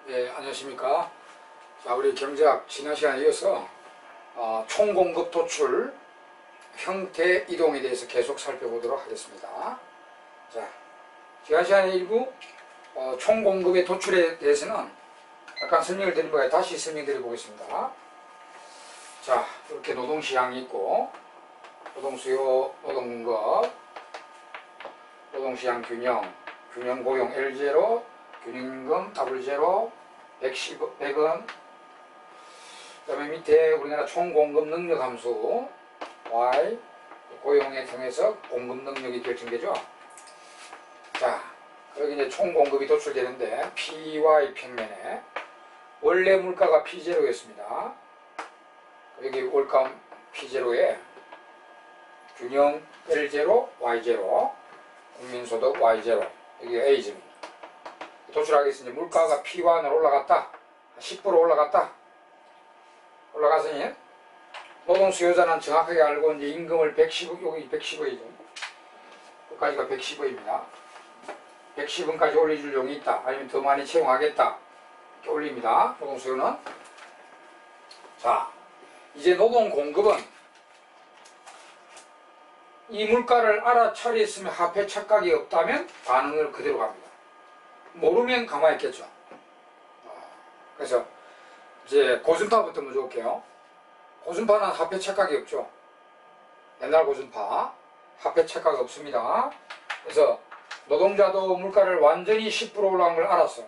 네, 안녕하십니까. 자, 우리 경제학 지난 시간에 이어서 총공급 도출 형태 이동에 대해서 계속 살펴보도록 하겠습니다. 자, 지난 시간에 일부 총공급의 도출에 대해서는 약간 설명을 드린 거에 다시 설명드려 보겠습니다. 자, 이렇게 노동시장이 있고 노동수요, 노동공급, 노동시장 균형, 균형고용 L0, 균형임금 W0, 100원, 그 다음에 밑에 우리나라 총공급 능력 함수 Y, 고용에 통해서 공급 능력이 결정되죠. 자, 여기 이제 총공급이 도출되는데 PY 평면에 원래 물가가 P0였습니다. 여기 월가 P0에 균형 L0, Y0, 국민소득 Y0, 여기가 A점입니다. 도출하기 위해서 이제 물가가 P1으로 올라갔다. 10% 올라갔다. 올라갔으니 노동 수요자는 정확하게 알고 이제 임금을 110원, 여기 110원이죠. 여기까지가 110원입니다. 110원까지 올려줄 용이 있다. 아니면 더 많이 채용하겠다. 이렇게 올립니다. 노동 수요는. 자, 이제 노동 공급은 이 물가를 알아차렸으면 화폐 착각이 없다면 반응을 그대로 갑니다. 모르면 가만히 있겠죠. 그래서 이제 고준파부터 먼저 볼게요. 고준파는 화폐 착각이 없죠. 옛날 고준파 화폐 착각 없습니다. 그래서 노동자도 물가를 완전히 10% 올라간 걸 알았어.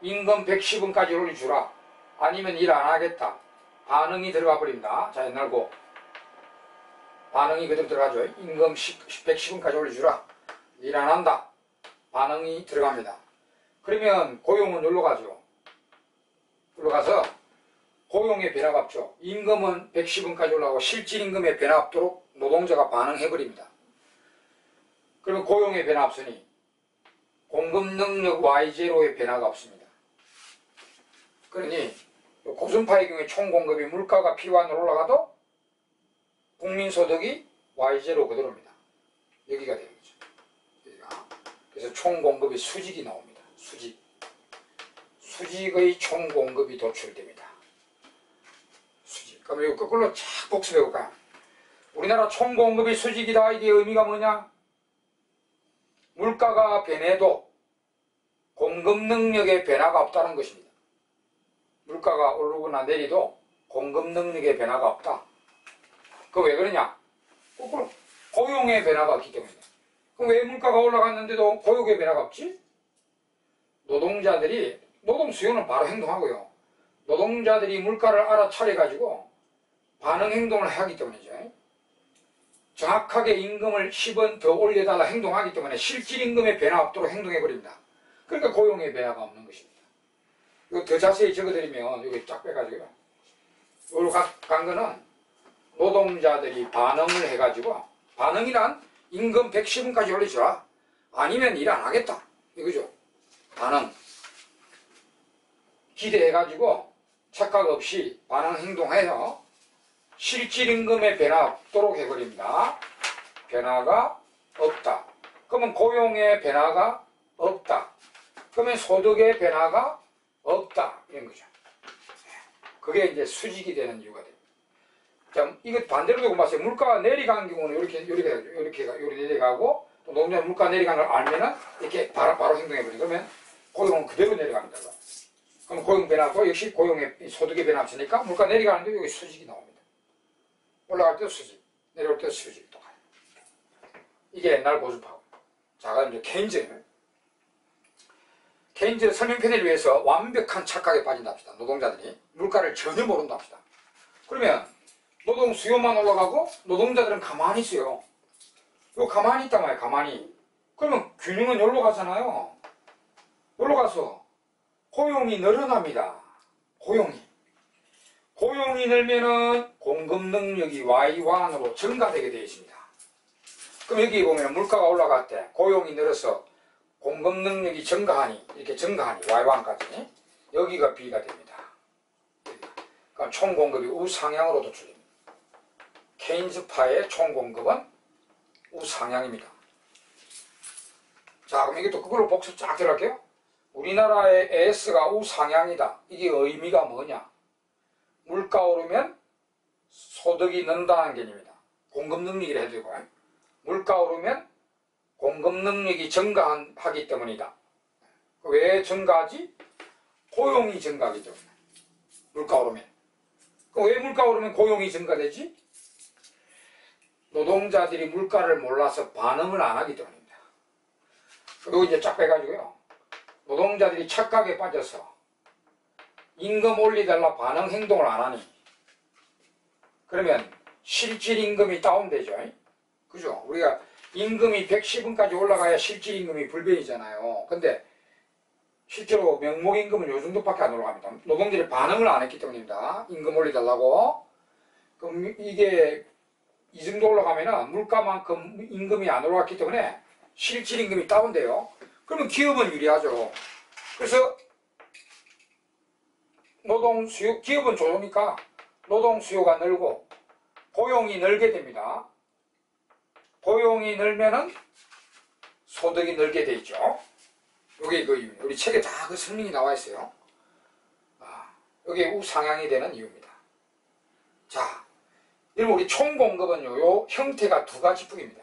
임금 110원까지 올려주라. 아니면 일 안 하겠다. 반응이 들어가 버립니다. 자, 옛날 고 반응이 그대로 들어가죠. 임금 110원까지 올려주라. 일 안 한다. 반응이 들어갑니다. 그러면 고용은 여기로 가죠. 여기로 가서 고용의 변화가 없죠. 임금은 110원까지 올라가고 실질 임금의 변화 없도록 노동자가 반응해버립니다. 그러면 고용의 변화 없으니 공급 능력 Y0의 변화가 없습니다. 그러니 고준파의 경우에 총공급이 물가가 P1으로 올라가도 국민소득이 Y0 그대로입니다. 여기가 되는 거죠. 여기가. 그래서 총공급이 수직이 나옵니다. 수직의 총공급이 도출됩니다. 수직. 그럼 이거 거꾸로 쫙 복습해 볼까요? 우리나라 총공급이 수직이다. 이게 의미가 뭐냐? 물가가 변해도 공급 능력의 변화가 없다는 것입니다. 물가가 오르거나 내리도 공급 능력의 변화가 없다. 그 왜 그러냐? 거꾸로 고용의 변화가 없기 때문이다. 그럼 왜 물가가 올라갔는데도 고용의 변화가 없지? 노동자들이, 노동 수요는 바로 행동하고요. 노동자들이 물가를 알아차려가지고 반응 행동을 하기 때문이죠. 정확하게 임금을 10원 더 올려달라 행동하기 때문에 실질 임금의 변화 없도록 행동해버립니다. 그러니까 고용의 변화가 없는 것입니다. 이거 더 자세히 적어드리면 여기 쫙 빼가지고요. 여기로 간 거는 노동자들이 반응을 해가지고, 반응이란 임금 110원까지 올려주라. 아니면 일 안 하겠다. 이거죠. 반응. 기대해가지고 착각 없이 반응 행동해서 실질 임금의 변화 없도록 해버립니다. 변화가 없다. 그러면 고용의 변화가 없다. 그러면 소득의 변화가 없다. 이런 거죠. 그게 이제 수직이 되는 이유가 됩니다. 자, 이거 반대로 되고 봤어요. 물가가 내려가는 경우는 이렇게 내려가고, 또 노동자 물가 내려가는 걸 알면은 이렇게 바로 행동해버리죠. 그러면 고용은 그대로 내려갑니다. 그럼 고용 변화도 역시 고용의 소득의 변화 없으니까 물가 내려가는데 여기 수직이 나옵니다. 올라갈 때도 수직, 내려올 때도 수직 똑같아요. 이게 옛날 고준파고. 자, 그럼 이제 케인즈 설명편을 위해서 완벽한 착각에 빠진다 합시다. 노동자들이 물가를 전혀 모른다 합시다. 그러면 노동 수요만 올라가고 노동자들은 가만히 있어요. 이거 가만히 있단 말이에요. 가만히. 그러면 균형은 여기로 가잖아요. 여기로 가서 고용이 늘어납니다. 고용이 늘면은 공급 능력이 Y1으로 증가되게 되어 있습니다. 그럼 여기 보면 물가가 올라갈 때 고용이 늘어서 공급 능력이 증가하니, 이렇게 증가하니 Y1까지 여기가 B가 됩니다. 그러니까 총공급이 우상향으로 도출됩니다. 케인즈파의 총공급은 우상향입니다. 자, 그럼 이게 또 그걸로 복습 쫙 들어갈게요. 우리나라의 AS가 우상향이다. 이게 의미가 뭐냐? 물가 오르면 소득이 는다는 개념이다. 공급 능력이라 해도 되고, 물가 오르면 공급 능력이 증가하기 때문이다. 왜 증가하지? 고용이 증가하기 때문에. 물가 오르면. 왜 물가 오르면 고용이 증가되지? 노동자들이 물가를 몰라서 반응을 안 하기 때문입니다. 그리고 이제 쫙 빼가지고요. 노동자들이 착각에 빠져서 임금 올리달라 반응 행동을 안 하니 그러면 실질 임금이 다운되죠. 그죠? 우리가 임금이 110원까지 올라가야 실질 임금이 불변이잖아요. 근데 실제로 명목임금은 요 정도밖에 안 올라갑니다. 노동자들이 반응을 안 했기 때문입니다. 임금 올리달라고. 그럼 이게 이 정도 올라가면은 물가만큼 임금이 안 올라갔기 때문에 실질 임금이 다운돼요. 그러면 기업은 유리하죠. 그래서 노동 수요, 기업은 좋으니까 노동 수요가 늘고 고용이 늘게 됩니다. 고용이 늘면은 소득이 늘게 돼 있죠. 여기 우리 책에 다 그 설명이 나와 있어요. 여기 우상향이 되는 이유입니다. 자, 여러분 우리 총공급은요, 요 형태가 두 가지 뿐입니다.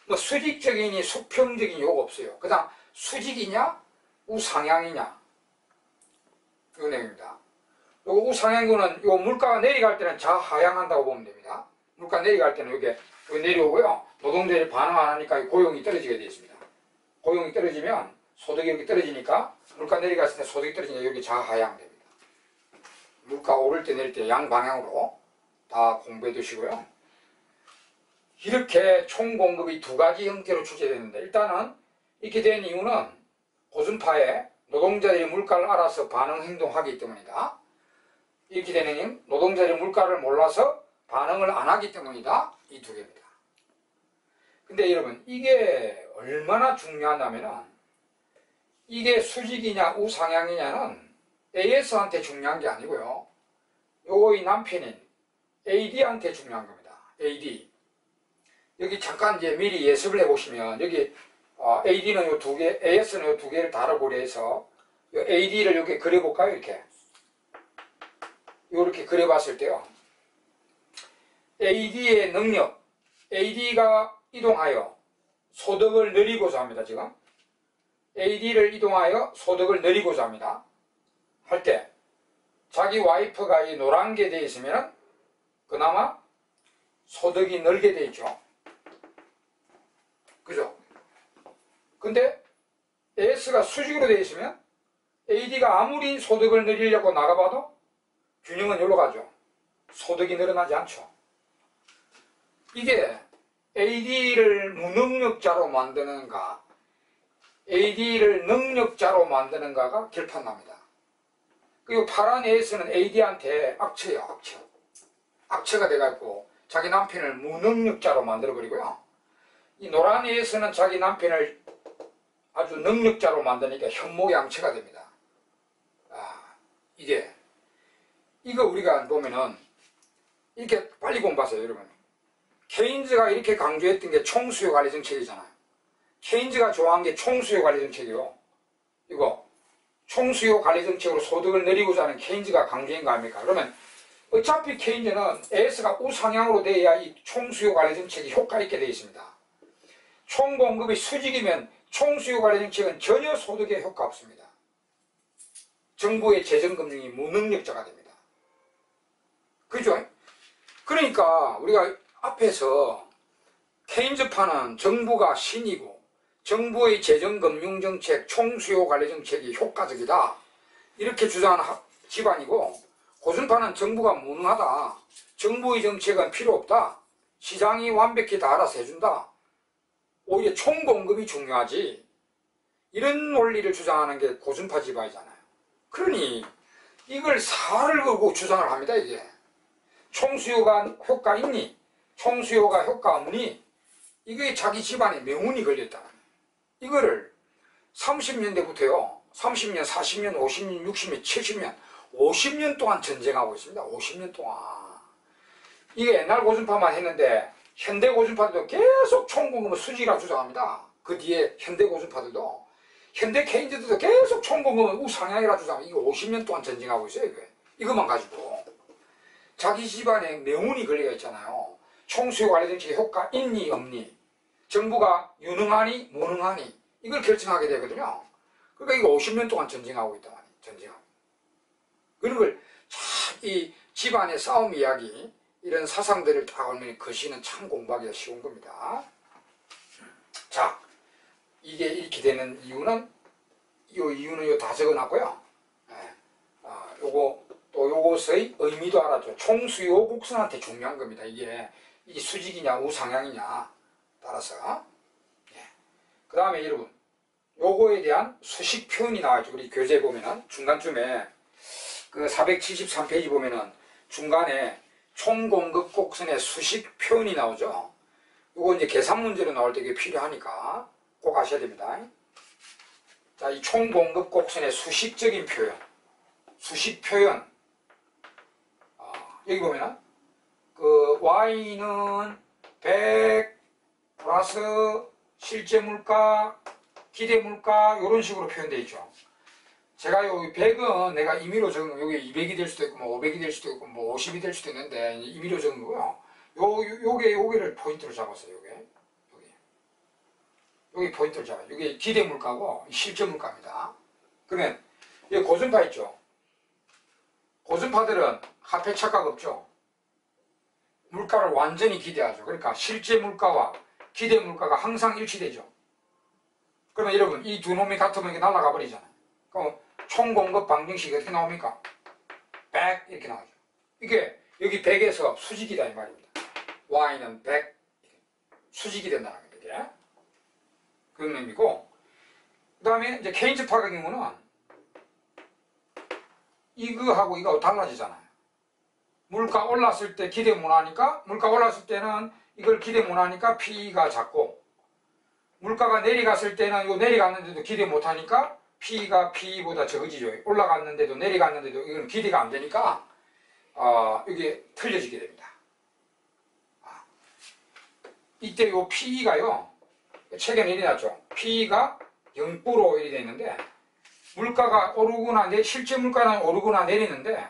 뭐 수직적이니 수평적인 요가 없어요. 그냥 수직이냐 우상향이냐 요 내용입니다. 요 우상향은 요 물가가 내려갈 때는 좌하향한다고 보면 됩니다. 물가 내려갈 때는 여기 내려오고요. 노동자들이 반응 안 하니까 고용이 떨어지게 되어 있습니다. 고용이 떨어지면 소득이 이렇게 떨어지니까 물가 내려갔을 때 소득이 떨어지니까 여기 좌하향 됩니다. 물가 오를 때 내릴 때 양방향으로 다 공부해 두시고요. 이렇게 총공급이 두 가지 형태로 출제되는데 일단은 이렇게 된 이유는 고준파에 노동자들이 물가를 알아서 반응 행동하기 때문이다. 이렇게 되는 이유는 노동자들이 물가를 몰라서 반응을 안 하기 때문이다. 이 두 개입니다. 근데 여러분 이게 얼마나 중요하냐면은 이게 수직이냐 우상향이냐는 AS한테 중요한 게 아니고요. 요거 이 남편인 AD한테 중요한 겁니다. AD. 여기 잠깐 이제 미리 예습을 해보시면 여기 AD는 요 두 개, AS는 요 두 개를 다르고 해서 요 AD를 이렇게 그려볼까요? 이렇게. 요렇게 그려봤을 때요. AD의 능력, AD가 이동하여 소득을 늘리고자 합니다. 지금. AD를 이동하여 소득을 늘리고자 합니다. 할 때 자기 와이프가 이 노란 게 되어 있으면 그나마 소득이 늘게 되어 있죠. 그죠? 근데 AS가 수직으로 되어 있으면 AD가 아무리 소득을 늘리려고 나가봐도 균형은 여기로 가죠. 소득이 늘어나지 않죠. 이게 AD를 무능력자로 만드는가 AD를 능력자로 만드는가가 결판납니다. 그리고 파란 AS는 AD한테 악처예요. 악처. 악처가 돼가지고 자기 남편을 무능력자로 만들어버리고요. 이 노란 AS는 자기 남편을 아주 능력자로 만드니까 현모양처가 됩니다. 이거 우리가 보면은 이렇게 빨리 공부하세요. 여러분. 케인즈가 이렇게 강조했던 게 총수요 관리 정책이잖아요. 케인즈가 좋아한 게 총수요 관리 정책이요. 이거 총수요 관리 정책으로 소득을 늘리고자 하는 케인즈가 강조한 거 아닙니까? 그러면 어차피 케인즈는 AS가 우상향으로 돼야 이 총수요 관리 정책이 효과 있게 되어 있습니다. 총공급이 수직이면 총수요 관리 정책은 전혀 소득에 효과 없습니다. 정부의 재정금융이 무능력자가 됩니다. 그죠? 그러니까 우리가 앞에서 케인즈파는 정부가 신이고 정부의 재정금융정책, 총수요 관리정책이 효과적이다. 이렇게 주장하는 집안이고 고준파는 정부가 무능하다. 정부의 정책은 필요 없다. 시장이 완벽히 다 알아서 해준다. 오히려 총공급이 중요하지. 이런 논리를 주장하는 게 고준파 집안이잖아요. 그러니 이걸 살을 걸고 주장을 합니다. 이게 총수요가 효과 있니? 총수요가 효과 없니? 이게 자기 집안에 명운이 걸렸다. 이거를 30년대부터요. 30년, 40년, 50년, 60년, 70년, 50년 동안 전쟁하고 있습니다. 50년 동안. 이게 옛날 고준파만 했는데 현대 고준파들도 계속 총공급은 수직이라고 주장합니다. 그 뒤에 현대 고준파들도 현대 케인즈도 계속 총공급은 우상향이라 주장하고 이거 50년 동안 전쟁하고 있어요. 이것만 가지고 자기 집안에 명운이 걸려 있잖아요. 총수요 관리 정책의 효과 있니 없니, 정부가 유능하니 무능하니 이걸 결정하게 되거든요. 그러니까 이거 50년 동안 전쟁하고 있다 말이에요. 전쟁하고. 그런 걸 참 이 집안의 싸움 이야기 이런 사상들을 다 얼마나 거시는 참 공부하기가 쉬운 겁니다. 자, 이게 이렇게 되는 이유는 요 다 적어놨고요. 예. 요거 또 요것의 의미도 알아줘. 총수요 곡선한테 중요한 겁니다. 이게 수직이냐 우상향이냐 따라서. 예. 그 다음에 여러분 요거에 대한 수식 표현이 나와있죠. 우리 교재 보면은 중간쯤에 그 473페이지 보면은 중간에 총공급 곡선의 수식 표현이 나오죠. 요거 이제 계산 문제로 나올 때 이게 필요하니까 꼭 아셔야 됩니다. 자, 이 총공급 곡선의 수식적인 표현, 수식 표현. 여기 보면은 그 y는 100 플러스 실제 물가, 기대 물가 이런 식으로 표현되어 있죠. 제가 여기 100은 내가 임의로 적은 거, 여기 200이 될 수도 있고, 뭐 500이 될 수도 있고, 뭐 50이 될 수도 있는데, 임의로 적은 거고요. 요게를 포인트로 잡았어요, 여기 포인트를 잡아요. 여기 기대 물가고, 실제 물가입니다. 그러면, 여기 고준파 있죠? 고준파들은 화폐 착각 없죠? 물가를 완전히 기대하죠. 그러니까 실제 물가와 기대 물가가 항상 일치되죠. 그러면 여러분, 이 두 놈이 같으면 이게 날아가 버리잖아요. 그럼 총공급 방정식이 어떻게 나옵니까? 100 이렇게 나오죠. 이게 여기 100에서 수직이다 이 말입니다. y는 100 수직이 된다는 겁니다. 그런 의미고, 그 다음에 이제 케인즈파의 경우는 이거하고 이거하고 달라지잖아요. 물가 올랐을 때 기대 못하니까, 물가 올랐을 때는 이걸 기대 못하니까 P가 작고, 물가가 내려갔을 때는 요 내려갔는데도 기대 못하니까 P가 P보다 적어지죠. 올라갔는데도 내려갔는데도 이건 기대가 안 되니까 이게 틀려지게 됩니다. 이때 요 P가요, 책에 내려놨죠. P가 0% 이렇게 되어 있는데, 물가가 오르거나 실제 물가는 오르거나 내리는데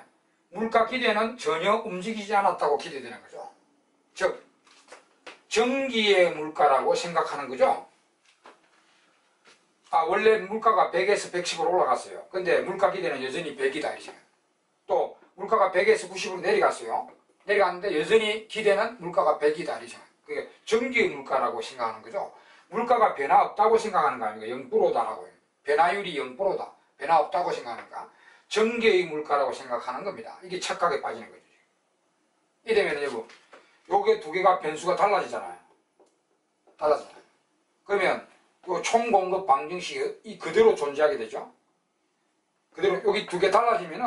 물가 기대는 전혀 움직이지 않았다고 기대되는 거죠. 즉 정기의 물가라고 생각하는 거죠. 원래 물가가 100에서 110으로 올라갔어요. 근데 물가 기대는 여전히 100이다 이렇게. 또 물가가 100에서 90으로 내려갔어요. 내려갔는데 여전히 기대는 물가가 100이다 이렇게. 그게 정기의 물가라고 생각하는 거죠. 물가가 변화 없다고 생각하는 거 아닙니까? 0%다라고요. 변화율이 0%다. 변화 없다고 생각하니까 정기의 물가라고 생각하는 겁니다. 이게 착각에 빠지는 거죠. 이러면 여러분, 요게 두 개가 변수가 달라지잖아요. 달라지잖아요. 그러면 요 총공급 방정식이 그대로 존재하게 되죠. 그대로 여기 두 개 달라지면은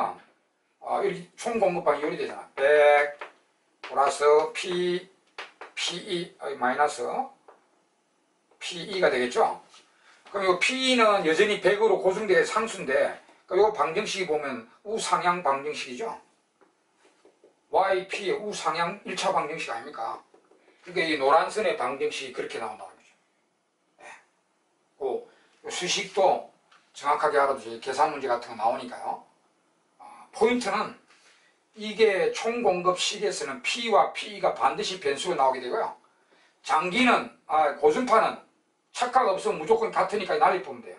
여기 총공급 방정식이 되잖아. 100 플러스 P, PE 마이너스 PE가 되겠죠. 그럼 이 P는 여전히 100으로 고정된 상수인데, 이 방정식이 보면 우상향 방정식이죠. YP의 우상향 1차 방정식 아닙니까? 그러니까 이 노란선의 방정식이 그렇게 나온다는 거죠. 네. 그 수식도 정확하게 알아두세요. 계산 문제 같은 거 나오니까요. 포인트는 이게 총공급식에서는 P와 PE가 반드시 변수로 나오게 되고요. 장기는, 고준파는 착각 없으면 무조건 같으니까 난리 보면 돼요.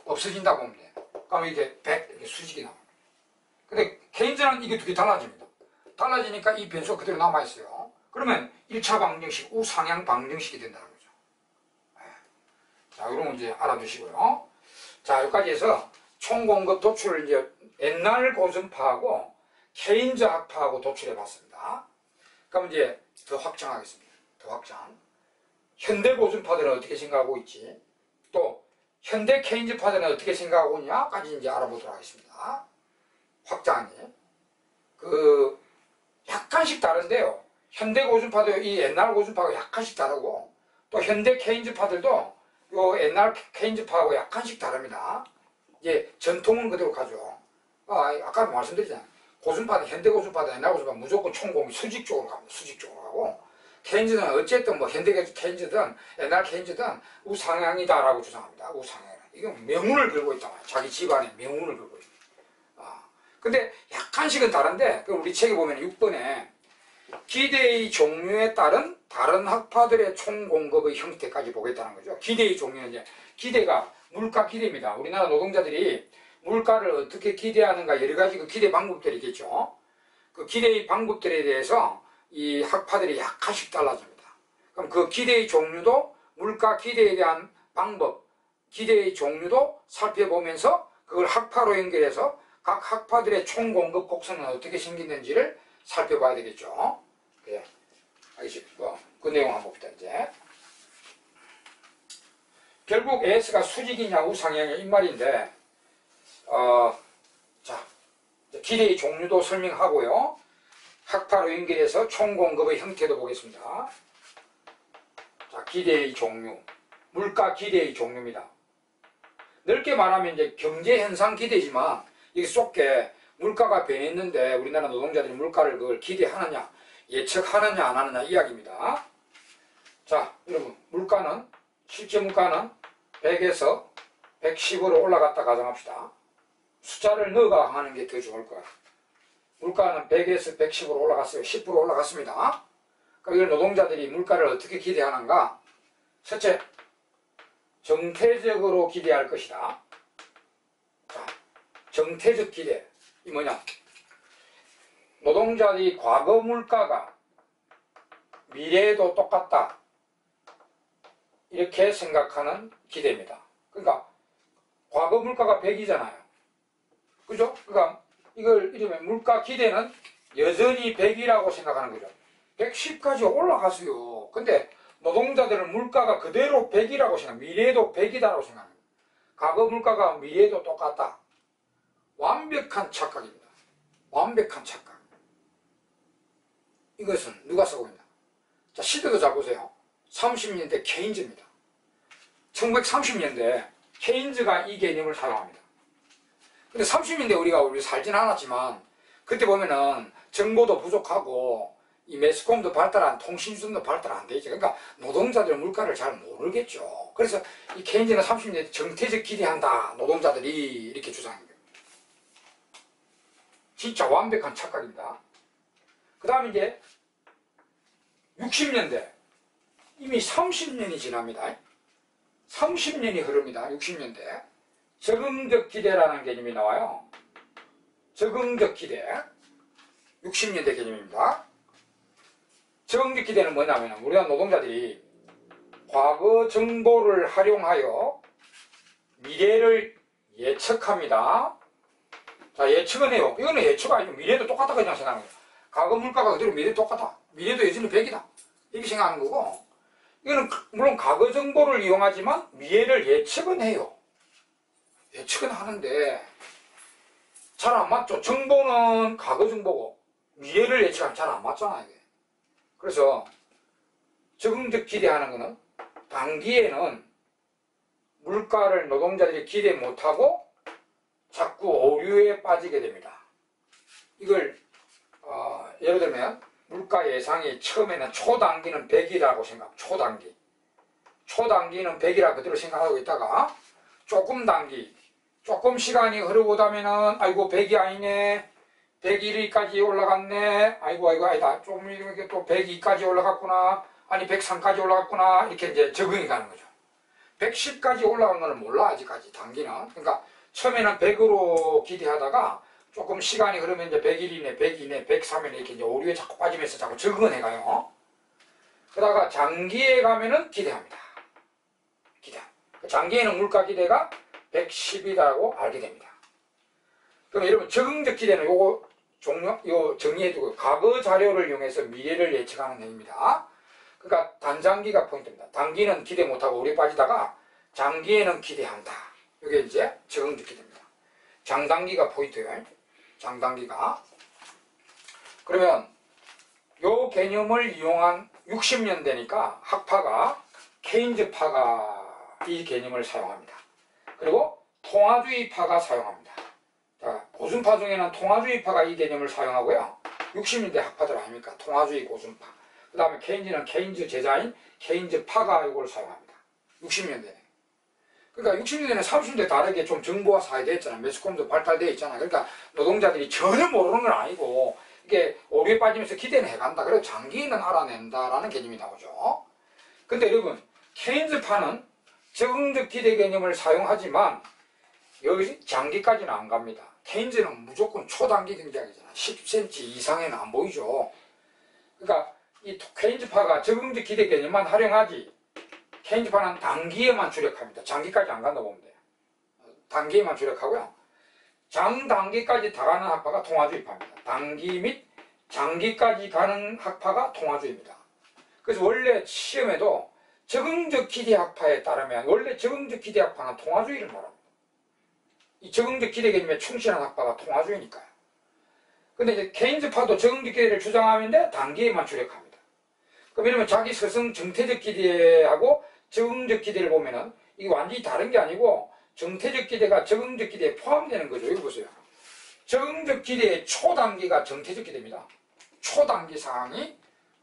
없어진다 보면 돼요. 그럼 이게 100 이렇게 수직이 나옵니다. 근데 케인즈는 이게 두 개 달라집니다. 달라지니까 이 변수가 그대로 남아있어요. 그러면 1차 방정식, 우상향 방정식이 된다는 거죠. 자, 이런 문제 알아두시고요. 자, 여기까지 해서 총공급 도출을 이제 옛날 고준파하고 케인즈 학파하고 도출해 봤습니다. 그럼 이제 더 확장하겠습니다. 더 확장. 현대 고준파들은 어떻게 생각하고 있지? 또 현대 케인즈파들은 어떻게 생각하고 있냐까지 이제 알아보도록 하겠습니다. 확장이 약간씩 다른데요. 현대 고준파도 이 옛날 고준파하고 약간씩 다르고, 또 현대 케인즈파들도 요 옛날 케인즈파하고 약간씩 다릅니다. 이제 전통은 그대로 가죠. 아까 말씀드렸잖아요. 고준파는 현대 고준파도 옛날 고준파 무조건 총공이 수직 쪽으로 갑니다. 수직 쪽으로 가고, 케인즈는 어쨌든 뭐 현대 케인즈든 옛날 케인즈든 우상향이다라고 주장합니다. 우상향. 이건 명운을 걸고 있단 말이야. 자기 집안에 명운을 걸고 있다. 근데 약간씩은 다른데 우리 책에 보면 6번에 기대의 종류에 따른 다른 학파들의 총공급의 형태까지 보겠다는 거죠. 기대의 종류는 이제 기대가 물가 기대입니다. 우리나라 노동자들이 물가를 어떻게 기대하는가 여러 가지 그 기대 방법들이 있겠죠. 그 기대의 방법들에 대해서 이 학파들이 약간씩 달라집니다. 그럼 그 기대의 종류도 물가 기대에 대한 방법, 기대의 종류도 살펴보면서 그걸 학파로 연결해서 각 학파들의 총공급 곡선은 어떻게 생기는지를 살펴봐야 되겠죠. 그래. 알겠죠? 그 내용 한번 봅시다, 이제. 결국 AS가 수직이냐 우상향이냐 이 말인데, 자, 기대의 종류도 설명하고요. 학파로 연결해서 총공급의 형태도 보겠습니다. 자, 기대의 종류. 물가 기대의 종류입니다. 넓게 말하면 이제 경제현상 기대지만, 이게 좁게 물가가 변했는데 우리나라 노동자들이 물가를 그걸 기대하느냐, 예측하느냐, 안 하느냐 이야기입니다. 자, 여러분, 물가는, 실제 물가는 100에서 110으로 올라갔다 가정합시다. 숫자를 넣어가 하는 게 더 좋을 거야. 물가는 100에서 110으로 올라갔어요. 10% 올라갔습니다. 그럼 이걸 노동자들이 물가를 어떻게 기대하는가? 첫째, 정태적으로 기대할 것이다. 자, 정태적 기대. 이 뭐냐? 노동자들이 과거 물가가 미래에도 똑같다. 이렇게 생각하는 기대입니다. 그러니까 과거 물가가 100이잖아요. 그죠? 그러니까 이걸 이러면 물가 기대는 여전히 100이라고 생각하는 거죠. 110까지 올라갔어요. 근데 노동자들은 물가가 그대로 100이라고 생각, 미래에도 100이다라고 생각합니다. 과거 물가가 미래에도 똑같다. 완벽한 착각입니다. 완벽한 착각. 이것은 누가 쓰고 있나? 자, 시대도 잘 보세요. 30년대 케인즈입니다. 1930년대 케인즈가 이 개념을 사용합니다. 근데 30년대 우리 살진 않았지만 그때 보면은 정보도 부족하고 이 매스컴도 통신수단도 발달 안 되죠. 그러니까 노동자들 물가를 잘 모르겠죠. 그래서 이 케인즈는 30년대 정태적 기대한다. 노동자들이 이렇게 주장합니다. 진짜 완벽한 착각입니다. 그 다음에 이제 60년대 이미 30년이 지납니다. 30년이 흐릅니다. 60년대 적응적 기대라는 개념이 나와요. 적응적 기대 60년대 개념입니다. 적응적 기대는 뭐냐면 우리나라 노동자들이 과거 정보를 활용하여 미래를 예측합니다. 자, 예측은 해요. 이거는 예측 아니고 미래도 똑같다 그냥 생각하는 거예요. 과거 물가가 그대로 미래도 똑같다. 미래도 여전히 100이다. 이렇게 생각하는 거고, 이거는 물론 과거 정보를 이용하지만 미래를 예측은 해요. 예측은 하는데 잘 안 맞죠. 정보는 과거 정보고 미래를 예측하면 잘 안 맞잖아요. 이게. 그래서 적응적 기대하는 거는 단기에는 물가를 노동자들이 기대 못하고 자꾸 오류에 빠지게 됩니다. 이걸 예를 들면 물가 예상이 처음에는 초단기는 100이라고 생각, 초단기는 100이라 그대로 생각하고 있다가 조금 단기, 조금 시간이 흐르고다면은 아이고 100이 아니네, 101위까지 올라갔네, 아이고 아니다, 조금 이렇게 또 102까지 올라갔구나, 아니 103까지 올라갔구나, 이렇게 이제 적응이 가는 거죠. 110까지 올라간 거는 몰라 아직까지 단기는. 그러니까 처음에는 100으로 기대하다가 조금 시간이 흐르면 이제 101이네, 102네, 103이네 이렇게 이제 오류에 자꾸 빠지면서 자꾸 적응을 해가요. 그러다가 장기에 가면은 기대합니다. 장기에는 물가 기대가 110이라고 알게 됩니다. 그럼 여러분 적응적 기대는 요거 정리해두고 과거 자료를 이용해서 미래를 예측하는 행위입니다. 그러니까 단장기가 포인트입니다. 단기는 기대 못하고 오류에 빠지다가 장기에는 기대한다. 이게 이제 적응적 기대입니다. 장단기가 포인트예요. 장단기가. 그러면 요 개념을 이용한 60년대니까 학파가 케인즈파가 이 개념을 사용합니다. 그리고 통화주의파가 사용합니다. 자, 고순파 중에는 통화주의파가 이 개념을 사용하고요. 60년대 학파들 아닙니까? 통화주의 고순파. 그 다음에 케인즈는 케인즈 제자인 케인즈파가 이걸 사용합니다. 60년대에. 그러니까 60년대나 30년대 다르게 좀 정보화 사회되어 있잖아. 매스컴도 발달되어 있잖아. 그러니까 노동자들이 전혀 모르는 건 아니고 이게 오류에 빠지면서 기대는 해간다. 그래서 장기는 알아낸다라는 개념이 나오죠. 근데 여러분, 케인즈파는 적응적 기대 개념을 사용하지만 여기서 장기까지는 안 갑니다. 케인즈는 무조건 초단기 경제학이잖아. 10cm 이상에는 안 보이죠. 그러니까 이 케인즈파가 적응적 기대 개념만 활용하지 케인즈파는 단기에만 주력합니다. 장기까지 안 간다고 보면 돼요. 단기에만 주력하고요. 장단기까지 다 가는 학파가 통화주의파입니다. 단기 및 장기까지 가는 학파가 통화주의입니다. 그래서 원래 시험에도 적응적 기대 학파에 따르면 원래 적응적 기대 학파는 통화주의를 말합니다. 이 적응적 기대 개념에 충실한 학파가 통화주의니까요. 근데 이제 케인즈파도 적응적 기대를 주장하는데 단기에만 주력합니다. 그럼 이러면 자기 스승 정태적 기대하고 적응적 기대를 보면은 이게 완전히 다른 게 아니고 정태적 기대가 적응적 기대에 포함되는 거죠. 여기 보세요. 적응적 기대의 초단기가 정태적 기대입니다. 초단기 상황이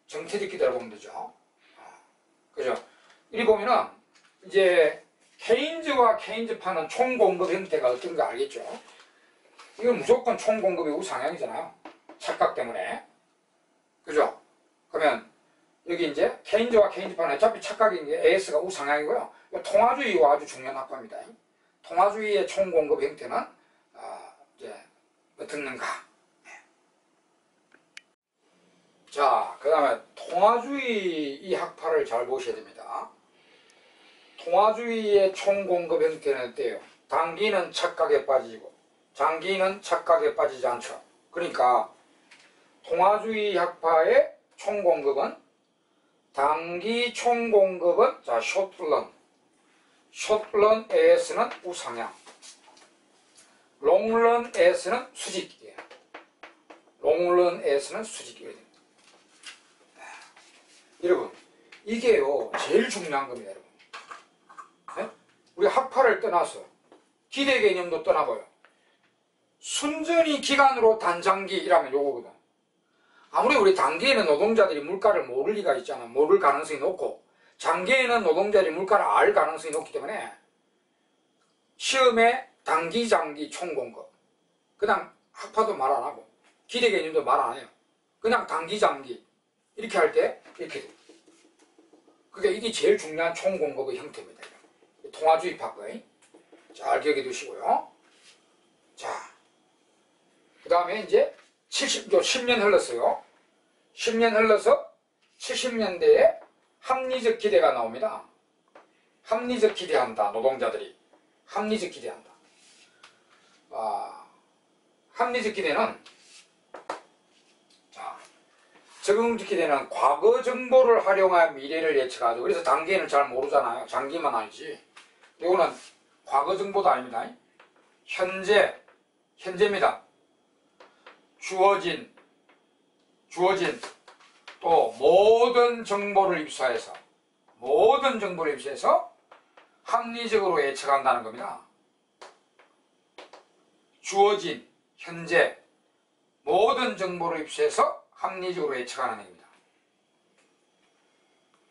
정태적 기대라고 보면 되죠. 그죠? 이리 보면은 이제 케인즈와 케인즈파는 총공급 형태가 어떤 거 알겠죠? 이건 무조건 총공급의 우상향이잖아요. 착각 때문에. 그죠? 그러면 여기 이제 케인즈와 케인즈파는 어차피 착각인 게 AS가 우상향이고요. 통화주의와 아주 중요한 학과입니다. 통화주의의 총공급 형태는 이제 어떻는가? 자, 그 다음에 통화주의 이 학파를 잘 보셔야 됩니다. 통화주의의 총공급 형태는 어때요? 단기는 착각에 빠지고 장기는 착각에 빠지지 않죠. 그러니까 통화주의 학파의 총공급은 단기 총공급은 자 숏런 AS는 우상향, 롱런 AS는 수직이에요. 롱런 AS는 수직이에요. 여러분, 이게요 제일 중요한 겁니다. 여러분, 네? 우리 학파를 떠나서 기대 개념도 떠나봐요. 순전히 기간으로 단장기라면 요거거든. 아무리 우리 단기에는 노동자들이 물가를 모를 리가 있잖아. 모를 가능성이 높고 장기에는 노동자들이 물가를 알 가능성이 높기 때문에 시험에 단기, 장기, 총공급 그냥 학파도 말 안 하고 기대 개념도 말 안 해요. 그냥 단기, 장기 이렇게 할 때 이렇게 돼. 그러니까 이게 제일 중요한 총공급의 형태입니다. 통화주의 파거의. 잘 기억해 두시고요. 자, 그 다음에 이제 10년 흘렀어요. 10년 흘러서 70년대에 합리적 기대가 나옵니다. 합리적 기대한다. 노동자들이 합리적 기대한다. 합리적 기대는 자, 적응적 기대는 과거 정보를 활용하여 미래를 예측하죠. 그래서 단기에는 잘 모르잖아요. 장기만 알지. 이거는 과거 정보도 아닙니다. 현재입니다. 주어진 또 모든 정보를 입수해서 합리적으로 예측한다는 겁니다. 주어진 현재 모든 정보를 입수해서 합리적으로 예측하는 얘기입니다.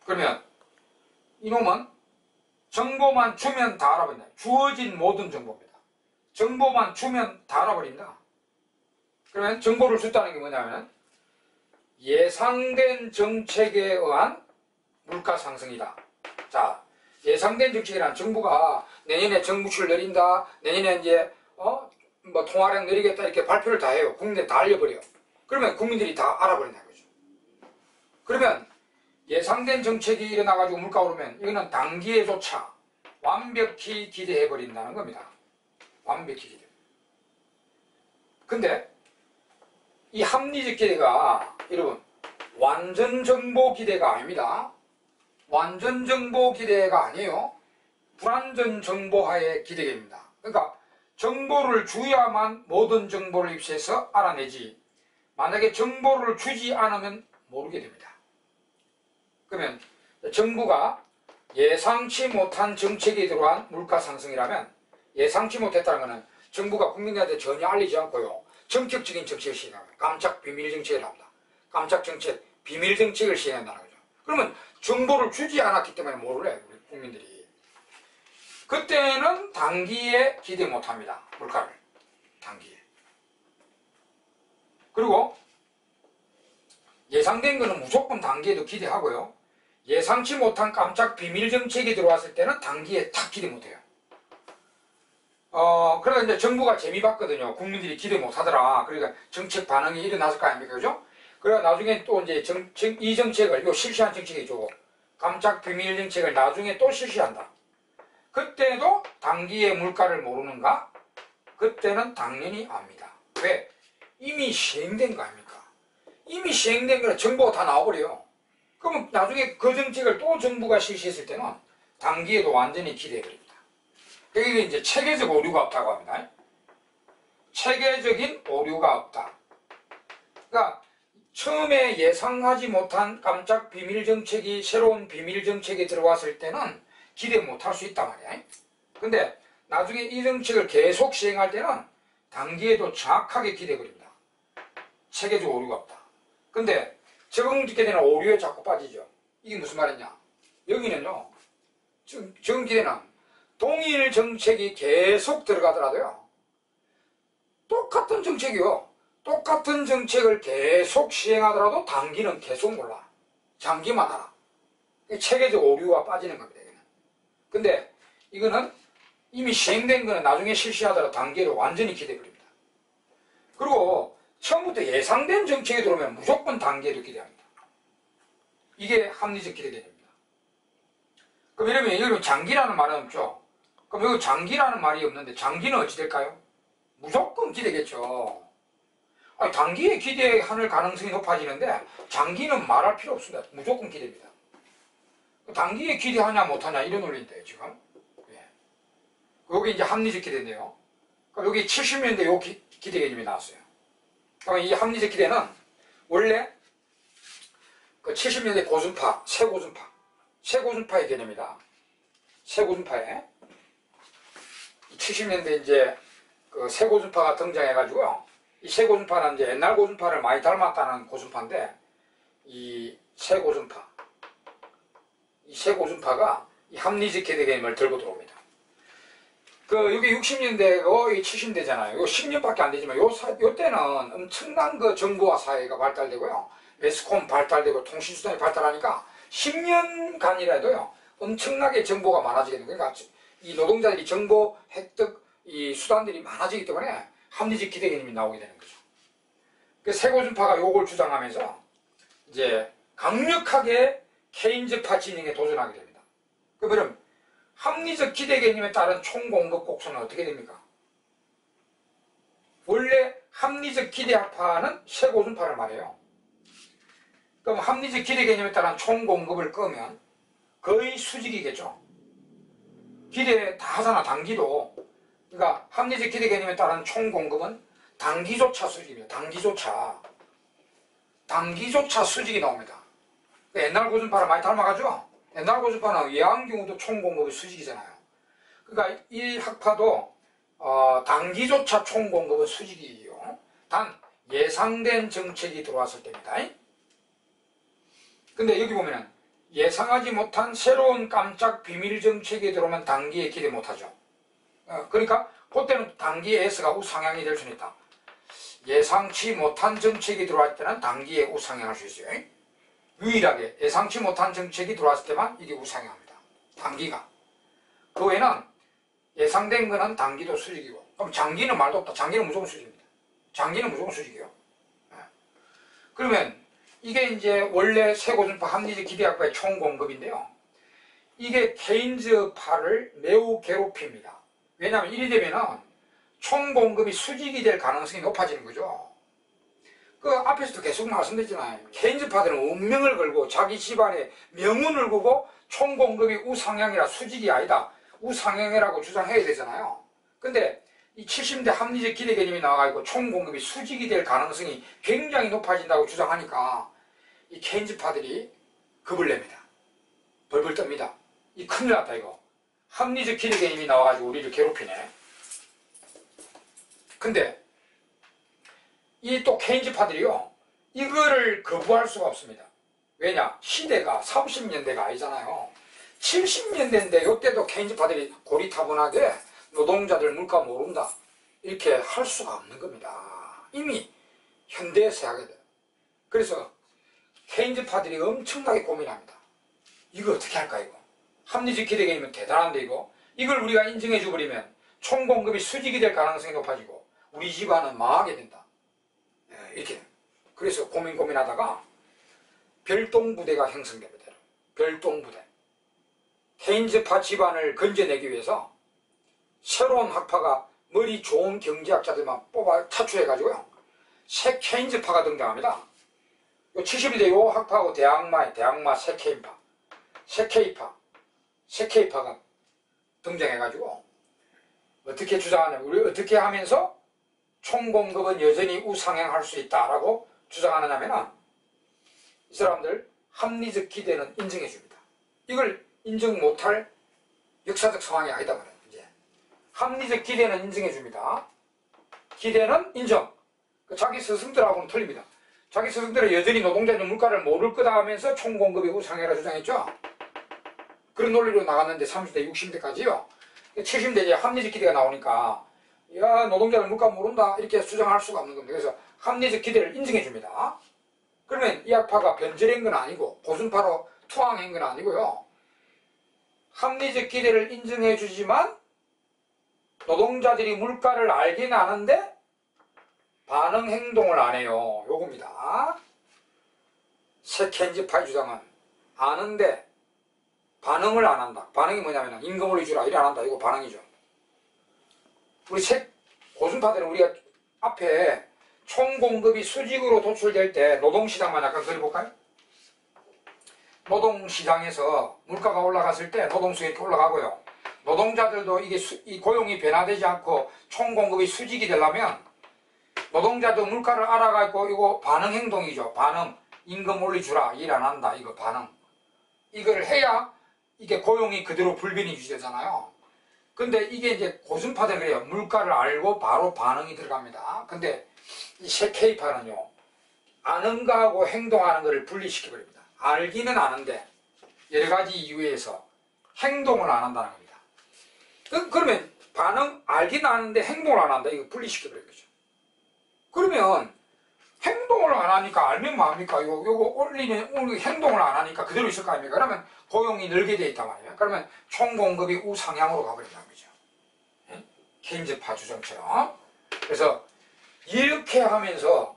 그러면 이놈은 정보만 주면 다 알아버린다. 주어진 모든 정보입니다. 정보만 주면 다 알아버린다. 그러면 정보를 줬다는 게 뭐냐면 예상된 정책에 의한 물가 상승이다. 자, 예상된 정책이란 정부가 내년에 정부출 내린다. 내년에 이제 뭐 통화량 내리겠다 이렇게 발표를 다 해요. 국민들 다 알려버려요. 그러면 국민들이 다 알아버린다는 거죠. 그러면 예상된 정책이 일어나가지고 물가 오르면 이거는 단기에조차 완벽히 기대해버린다는 겁니다. 완벽히 기대. 근데 이 합리적 기대가 여러분 완전 정보 기대가 아닙니다. 완전 정보 기대가 아니에요. 불완전 정보하의 기대입니다. 그러니까 정보를 줘야만 모든 정보를 입수해서 알아내지 만약에 정보를 주지 않으면 모르게 됩니다. 그러면 정부가 예상치 못한 정책이 들어간 물가 상승이라면 예상치 못했다는 것은 정부가 국민들한테 전혀 알리지 않고요. 전격적인 정책을 시행합니다. 깜짝 비밀 정책을 합니다. 깜짝 정책, 비밀 정책을 시행한다는 거죠. 그러면 정보를 주지 않았기 때문에 모르래 우리 국민들이. 그때는 단기에 기대 못합니다. 물가를. 단기에. 그리고 예상된 거는 무조건 단기에도 기대하고요. 예상치 못한 깜짝 비밀 정책이 들어왔을 때는 단기에 탁 기대 못해요. 그러다 이제 정부가 재미봤거든요. 국민들이 기대 못하더라. 그러니까 정책 반응이 일어났을 거 아닙니까? 그죠? 그래 나중에 또 이제 이 정책을, 요 실시한 정책이죠. 깜짝 비밀 정책을 나중에 또 실시한다. 그때도 단기에 물가를 모르는가? 그때는 당연히 압니다. 왜? 이미 시행된 거 아닙니까? 이미 시행된 거는 정보가 다 나와버려요. 그러면 나중에 그 정책을 또 정부가 실시했을 때는 단기에도 완전히 기대해버립니다. 여기 이제 체계적 오류가 없다고 합니다. 체계적인 오류가 없다. 그러니까 처음에 예상하지 못한 깜짝 비밀 정책이, 새로운 비밀 정책이 들어왔을 때는 기대 못할 수 있단 말이야. 근데 나중에 이 정책을 계속 시행할 때는 단기에도 정확하게 기대해버립니다. 체계적 오류가 없다. 근데 적응짓게 되는 오류에 자꾸 빠지죠. 이게 무슨 말이냐? 여기는요, 적응기대는 동일 정책이 계속 들어가더라도요, 똑같은 정책이요. 똑같은 정책을 계속 시행하더라도 단기는 계속 몰라. 장기만 알아. 체계적 오류가 빠지는 겁니다. 이거는. 근데 이거는 이미 시행된 거는 나중에 실시하더라도 단기에도 완전히 기대해버립니다. 그리고 처음부터 예상된 정책이 들어오면 무조건 단기에도 기대합니다. 이게 합리적 기대 개념입니다. 그럼 이러면 장기라는 말은 없죠. 그럼 여기 장기라는 말이 없는데 장기는 어찌 될까요? 무조건 기대겠죠. 아니, 단기에 기대할 가능성이 높아지는데 장기는 말할 필요 없습니다. 무조건 기대입니다. 단기에 기대하냐 못하냐 이런 논리인데요, 지금. 예. 여기 이제 합리적 기대인데요. 그럼 여기 70년대 요 기대 개념이 나왔어요. 그럼 이 합리적 기대는 원래 그 70년대 고순파, 새고순파의 개념이다. 새고순파에 70년대 이제 그 새고순파가 등장해가지고요. 이 새고순파는 이제 옛날 고순파를 많이 닮았다는 고순파인데, 이 새고순파가 이 합리적 기대 개념을 들고 들어옵니다. 여기 60년대고 70년대잖아요. 요 10년밖에 안 되지만 요 때는 엄청난 그 정보화 사회가 발달되고요. 매스컴 발달되고 통신수단이 발달하니까 10년간이라도요. 엄청나게 정보가 많아지게 되는 거예요. 그러니까 이 노동자들이 정보 획득 이 수단들이 많아지기 때문에 합리적 기대 개념이 나오게 되는 거죠. 그 새고순파가 요걸 주장하면서 이제 강력하게 케인즈파 진영에 도전하게 됩니다. 그러면 합리적 기대 개념에 따른 총공급 곡선은 어떻게 됩니까? 원래 합리적 기대파는 새고순파를 말해요. 그럼 합리적 기대 개념에 따른 총공급을 끄면 거의 수직이겠죠. 기대 다 하잖아, 단기도. 그러니까 합리적 기대 개념에 따른 총공급은 단기조차 수직입니다. 단기조차 수직이 나옵니다. 옛날 고순파를 많이 닮아가죠? 옛날 고순파는 예한 경우도 총공급이 수직이잖아요. 그러니까 이 학파도 단기조차 총공급은 수직이에요. 단 예상된 정책이 들어왔을 때입니다. 근데 여기 보면은 예상하지 못한 새로운 깜짝 비밀 정책이 들어오면 단기에 기대 못하죠. 그러니까 그때는 단기에 S가 우상향이 될 수는 있다. 예상치 못한 정책이 들어올 때는 단기에 우상향할 수 있어요. 유일하게 예상치 못한 정책이 들어왔을 때만 이게 우상향합니다. 단기가. 그 외에는 예상된 거는 단기도 수직이고, 그럼 장기는 말도 없다. 장기는 무조건 수직입니다. 장기는 무조건 수직이에요. 그러면 이게 이제 원래 새고순파 합리적 기대학파의 총공급인데요. 이게 케인즈파를 매우 괴롭힙니다. 왜냐하면 이리 되면은 총공급이 수직이 될 가능성이 높아지는 거죠. 그 앞에서도 계속 말씀드렸잖아요. 케인즈파들은 운명을 걸고 자기 집안에 명운을 걸고 총공급이 우상향이라 수직이 아니다. 우상향이라고 주장해야 되잖아요. 근데 이 70년대 합리적 기대 개념이 나와가지고 총공급이 수직이 될 가능성이 굉장히 높아진다고 주장하니까 이 케인즈파들이 겁을 냅니다. 벌벌 떱니다. 이 큰일 났다 이거. 합리적 기대 개념이 나와가지고 우리를 괴롭히네. 근데 이 또 케인즈파들이요, 이거를 거부할 수가 없습니다. 왜냐? 시대가 30년대가 아니잖아요. 70년대인데 이때도 케인즈파들이 고리타분하게 노동자들 물가 모른다 이렇게 할 수가 없는 겁니다. 이미 현대에서 하게 돼요. 그래서 케인즈파들이 엄청나게 고민합니다. 이거 어떻게 할까 이거. 합리적 기대 개념은 대단한데 이걸 우리가 인정해 줘버리면 총공급이 수직이 될 가능성이 높아지고 우리 집안은 망하게 된다. 이렇게. 그래서 고민하다가 별동부대가 형성됩니다. 별동부대. 케인즈파 집안을 건져내기 위해서 새로운 학파가 머리 좋은 경제학자들만 뽑아 차출해가지고요. 새 케인즈파가 등장합니다. 요 70년대 요 학파하고 대학마 새 K파가 등장해가지고 어떻게 주장하냐면 우리 어떻게 하면서 총공급은 여전히 우상향할 수 있다라고 주장하느냐면은 이 사람들 합리적 기대는 인정해 줍니다. 이걸 인정 못할 역사적 상황이 아니다 말이에요. 이제 합리적 기대는 인정해 줍니다. 기대는 인정. 자기 스승들하고는 틀립니다. 자기 스승들은 여전히 노동자는 물가를 모를 거다 하면서 총공급이 우상향이라 주장했죠. 그런 논리로 나갔는데 30대 60대까지요. 70대 이제 합리적 기대가 나오니까 야 노동자는 물가 모른다 이렇게 주장할 수가 없는 겁니다. 그래서 합리적 기대를 인정해 줍니다. 그러면 이 학파가 변절한 건 아니고 고순파로 투항한 건 아니고요. 합리적 기대를 인정해 주지만 노동자들이 물가를 알긴 아는데 반응 행동을 안 해요. 요겁니다. 새 케인즈파의 주장은 아는데 반응을 안 한다. 반응이 뭐냐면 임금 올려주라 이래 안 한다. 이거 반응이죠. 우리 새 고순파들은 우리가 앞에 총공급이 수직으로 도출될 때 노동시장만 약간 그려볼까요? 노동시장에서 물가가 올라갔을 때 노동수가 이렇게 올라가고요. 노동자들도 이게 이 고용이 변화되지 않고 총공급이 수직이 되려면 노동자도 물가를 알아가지고 이거 반응 행동이죠. 반응. 임금 올려주라. 일 안 한다. 이거 반응. 이걸 해야 이게 고용이 그대로 불변이 유지되잖아요. 근데 이게 이제 고순파들 그래요. 물가를 알고 바로 반응이 들어갑니다. 근데 이 새 K파는요. 아는 거하고 행동하는 거를 분리시켜버립니다. 알기는 아는데 여러 가지 이유에서 행동을 안 한다는 겁니다. 그러면 반응 알기는 아는데 행동을 안 한다. 이거 분리시켜버린 거죠. 그러면 행동을 안 하니까 알면 뭐합니까? 요거 올리는 행동을 안 하니까 그대로 있을 거 아닙니까? 그러면 고용이 늘게 돼 있단 말이에요. 그러면 총공급이 우상향으로 가버린다는 거죠. 케인즈파 주장처럼. 그래서 이렇게 하면서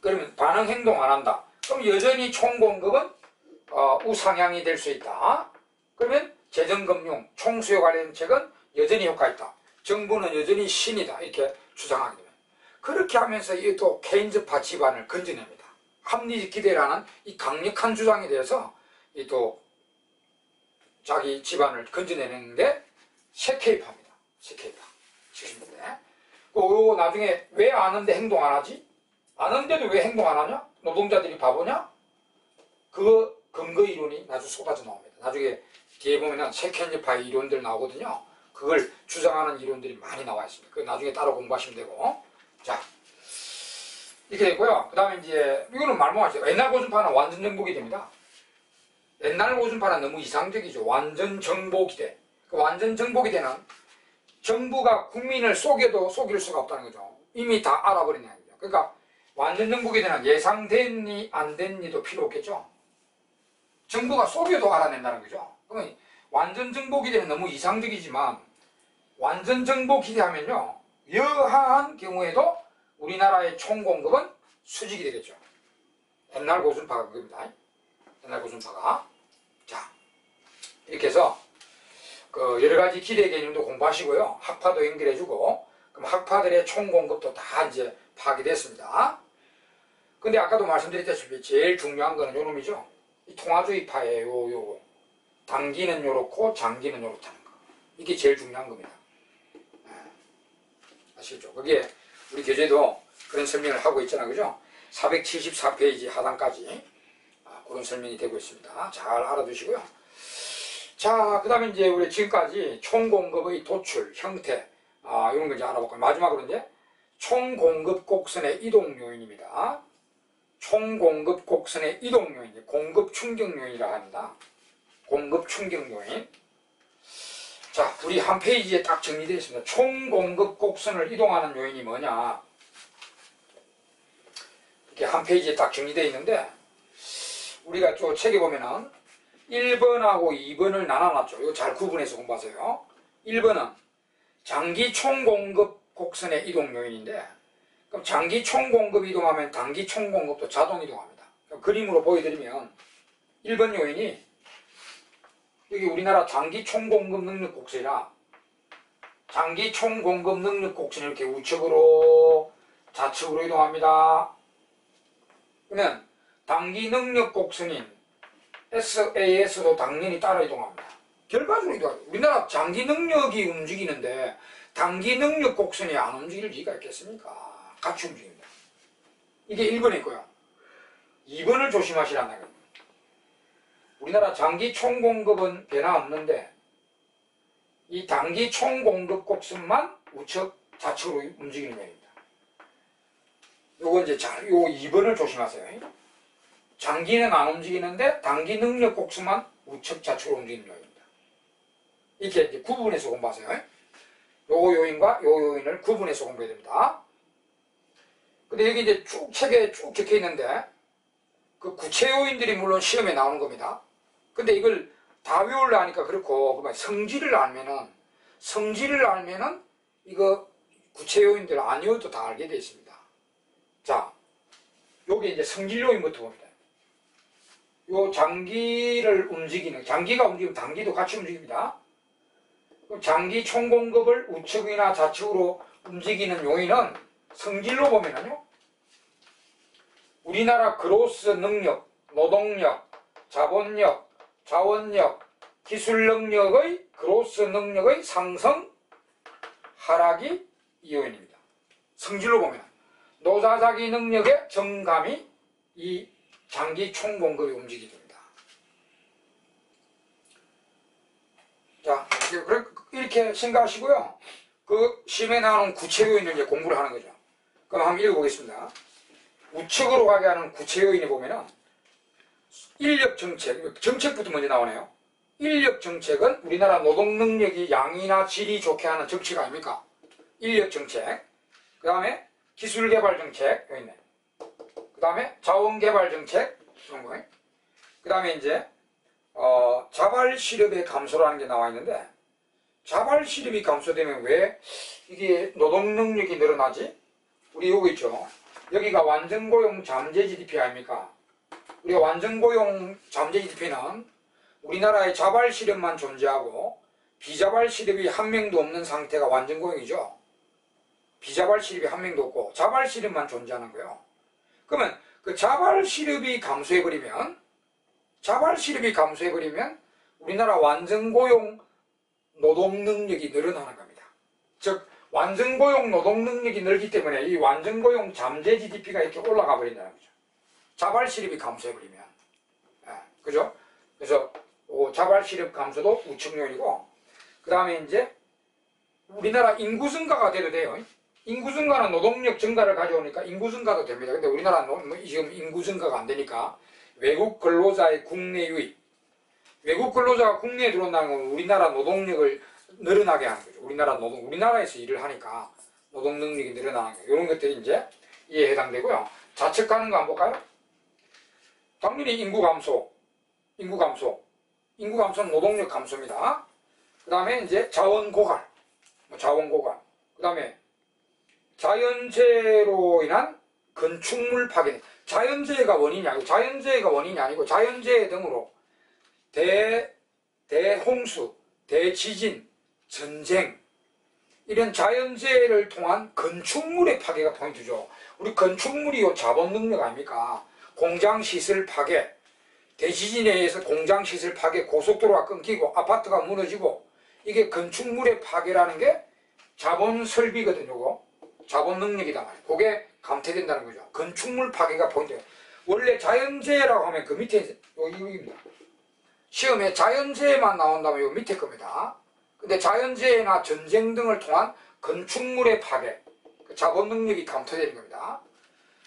그러면 반응 행동 안 한다. 그럼 여전히 총공급은 우상향이 될 수 있다. 그러면 재정금융 총수요 관련 정책은 여전히 효과 있다. 정부는 여전히 신이다. 이렇게 주장하게 됩니다. 그렇게 하면서 이 또 케인즈파 집안을 건져냅니다. 합리적 기대라는 이 강력한 주장에 대해서 이 또 자기 집안을 건져내는 게 새 K파입니다. 새 K파. 70년대. 그 나중에 왜 아는데 행동 안 하지? 아는데도 왜 행동 안 하냐? 노동자들이 바보냐? 그 근거 이론이 나중에 쏟아져 나옵니다. 나중에 뒤에 보면은 새 케인즈파의 이론들 나오거든요. 그걸 주장하는 이론들이 많이 나와 있습니다. 그 나중에 따로 공부하시면 되고. 자, 이렇게 됐고요. 그 다음에 이제, 이거는 말 못하죠. 옛날 고순파는 완전 정복이 됩니다. 옛날 고순파는 너무 이상적이죠. 완전 정복기대. 그 완전 정복기대는 정부가 국민을 속여도 속일 수가 없다는 거죠. 이미 다 알아버리는 거죠. 그러니까 완전 정복기대는 예상됐니 안 됐니도 필요 없겠죠. 정부가 속여도 알아낸다는 거죠. 그러면 완전 정복기대는 너무 이상적이지만 완전 정복기대하면요. 여하한 경우에도 우리나라의 총공급은 수직이 되겠죠. 옛날 고순파가 그겁니다. 옛날 고순파가. 자, 이렇게 해서 여러 가지 기대 개념도 공부하시고요. 학파도 연결해주고, 그럼 학파들의 총공급도 다 이제 파악됐습니다. 근데 아까도 말씀드렸다시피 제일 중요한 거는 요 놈이죠. 이 통화주의파예요. 요거. 단기는 요렇고 장기는 요렇다는 거. 이게 제일 중요한 겁니다. 아시겠죠? 거기에 우리 교재도 그런 설명을 하고 있잖아요. 그죠? 474페이지 하단까지 그런 설명이 되고 있습니다. 잘 알아두시고요. 자, 그 다음에 이제 우리 지금까지 총공급의 도출, 형태, 이런 거 이제 알아볼까요? 마지막으로 이제 총공급 곡선의 이동 요인입니다. 총공급 곡선의 이동 요인, 공급 충격 요인이라고 합니다. 공급 충격 요인. 자, 우리 한 페이지에 딱 정리되어 있습니다. 총 공급 곡선을 이동하는 요인이 뭐냐. 이렇게 한 페이지에 딱 정리되어 있는데, 우리가 또 책에 보면은 1번하고 2번을 나눠놨죠. 이거 잘 구분해서 공부하세요. 1번은 장기 총공급 곡선의 이동 요인인데, 그럼 장기 총공급 이동하면 단기 총공급도 자동 이동합니다. 그림으로 보여드리면 1번 요인이 여기 우리나라 장기 총공급 능력 곡선이라, 장기 총공급 능력 곡선이 이렇게 우측으로 좌측으로 이동합니다. 그러면 단기 능력 곡선인 SAS도 당연히 따라 이동합니다. 결과적으로 이동합니다. 우리나라 장기 능력이 움직이는데 단기 능력 곡선이 안 움직일 리가 있겠습니까? 같이 움직입니다. 이게 1번이고요. 2번을 조심하시라는 거예요. 우리나라 장기 총공급은 변화 없는데 이 단기 총공급 곡선만 우측 좌측으로 움직이는 요인입니다. 요거 이제 요 2번을 조심하세요. 장기는 안 움직이는데 단기 능력 곡선만 우측 좌측으로 움직이는 요인입니다. 이렇게 이제 구분해서 공부하세요. 요 요인과 요 요인을 구분해서 공부해야 됩니다. 근데 여기 이제 쭉 책에 쭉 적혀 있는데 그 구체 요인들이 물론 시험에 나오는 겁니다. 근데 이걸 다 외우려 하니까 그렇고, 성질을 알면은 이거 구체 요인들 안 외워도 다 알게 되어 있습니다. 자, 요게 이제 성질 요인부터 봅니다. 요 장기를 움직이는, 장기가 움직이면 단기도 같이 움직입니다. 그럼 장기 총공급을 우측이나 좌측으로 움직이는 요인은 성질로 보면은요, 우리나라 그로스 능력, 노동력, 자본력, 자원력, 기술 능력의 그로스 능력의 상승, 하락이 이 요인입니다. 성질로 보면 노자자기 능력의 증감이 이 장기 총공급이 움직이게 됩니다. 자, 이렇게 생각하시고요. 그 시험에 나오는 구체 요인을 이제 공부를 하는 거죠. 그럼 한번 읽어보겠습니다. 우측으로 가게 하는 구체 요인이 보면은 인력 정책, 정책부터 먼저 나오네요. 인력 정책은 우리나라 노동 능력이 양이나 질이 좋게 하는 정책 아닙니까? 인력 정책. 그 다음에 기술 개발 정책, 여기 있네. 그 다음에 자원 개발 정책, 이런 거. 그 다음에 이제, 자발 실업의 감소라는 게 나와 있는데, 자발 실업이 감소되면 왜 이게 노동 능력이 늘어나지? 우리 요거 있죠. 여기가 완전고용 잠재 GDP 아닙니까? 우리가 완전고용 잠재 GDP는 우리나라의 자발 실업만 존재하고 비자발 실업이 한 명도 없는 상태가 완전고용이죠. 비자발 실업이 한 명도 없고 자발 실업만 존재하는 거예요. 그러면 그 자발 실업이 감소해버리면 우리나라 완전고용 노동 능력이 늘어나는 겁니다. 즉 완전고용 노동 능력이 늘기 때문에 이 완전고용 잠재 GDP가 이렇게 올라가 버린다는 거죠. 자발 실업이 감소해버리면. 그죠? 그래서 자발 실업 감소도 우측 요인이고, 그 다음에 이제 우리나라 인구 증가가 돼도 돼요. 인구 증가는 노동력 증가를 가져오니까 인구 증가도 됩니다. 근데 우리나라는 지금 인구 증가가 안 되니까 외국 근로자의 국내 유입, 외국 근로자가 국내에 들어온다는 건 우리나라 노동력을 늘어나게 하는 거죠. 우리나라에서 일을 하니까 노동 능력이 늘어나는 거예요. 이런 것들이 이제 이에 해당되고요. 좌측 가는 거 한번 볼까요? 당연히 인구 감소는 노동력 감소입니다. 그 다음에 이제 자원 고갈. 그 다음에 자연재해로 인한 건축물 파괴. 자연재해가 원인이 아니고 자연재해 등으로 대홍수, 대지진, 전쟁, 이런 자연재해를 통한 건축물의 파괴가 포인트죠. 우리 건축물이 자본 능력 아닙니까? 공장시설 파괴, 대지진에 의해서 공장시설 파괴, 고속도로가 끊기고 아파트가 무너지고, 이게 건축물의 파괴라는 게 자본 설비거든요. 자본 능력이다 말이에요. 그게 감퇴된다는 거죠. 건축물 파괴가 포인트예요. 원래 자연재해라고 하면 그 밑에 여기입니다. 시험에 자연재해만 나온다면 요 밑에 겁니다. 근데 자연재해나 전쟁 등을 통한 건축물의 파괴, 자본 능력이 감퇴되는 겁니다.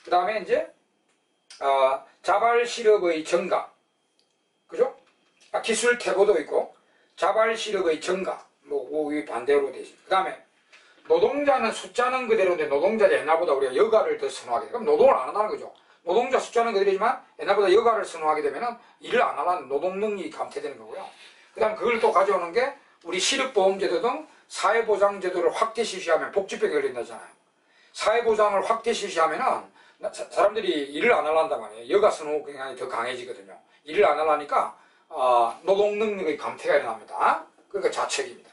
그 다음에 이제 자발 실업의 증가, 그죠? 기술 퇴보도 있고 자발 시력의 증가, 뭐 이 반대로 되지. 그 다음에 노동자는 숫자는 그대로인데 노동자 옛날보다 우리가 여가를 더 선호하게 돼. 그럼 노동을 안 한다는 거죠. 노동자 숫자는 그대로지만 옛날보다 여가를 선호하게 되면은 일을 안 하는 노동 능력이 감퇴되는 거고요. 그 다음 그걸 또 가져오는 게 우리 시력보험제도 등 사회보장제도를 확대 실시하면 복지병이 걸린다잖아요. 사회보장을 확대 실시하면은 사람들이 일을 안 하려한단 말이에요. 여가 선호 경향이 더 강해지거든요. 일을 안 하려니까 노동 능력의 감퇴가 일어납니다. 그러니까 자책입니다.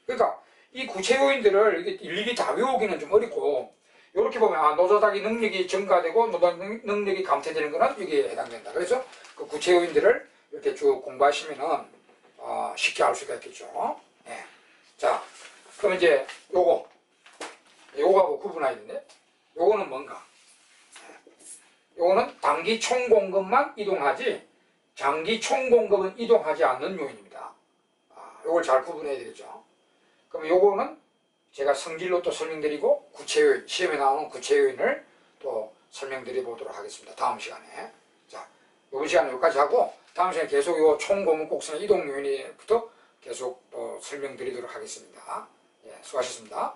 그러니까 이 구체 요인들을 일일이 다 외우기는 좀 어렵고 이렇게 보면 노조자기 능력이 증가되고 노동 능력이 감퇴되는 거는 여기에 해당된다. 그래서 그 구체 요인들을 이렇게 쭉 공부하시면은 쉽게 알 수가 있겠죠. 네. 자, 그럼 이제 요거하고 구분해야 되는데 요거는 뭔가? 요거는 단기 총공급만 이동하지 장기 총공급은 이동하지 않는 요인입니다. 요걸 잘 구분해야 되겠죠. 그럼 요거는 제가 성질로 또 설명드리고 구체 요인, 시험에 나오는 구체 요인을 또 설명드려 보도록 하겠습니다. 다음 시간에. 자, 이번 시간은 여기까지 하고 다음 시간에 계속 요 총공급 곡선의 이동 요인부터 계속 또 설명드리도록 하겠습니다. 예, 수고하셨습니다.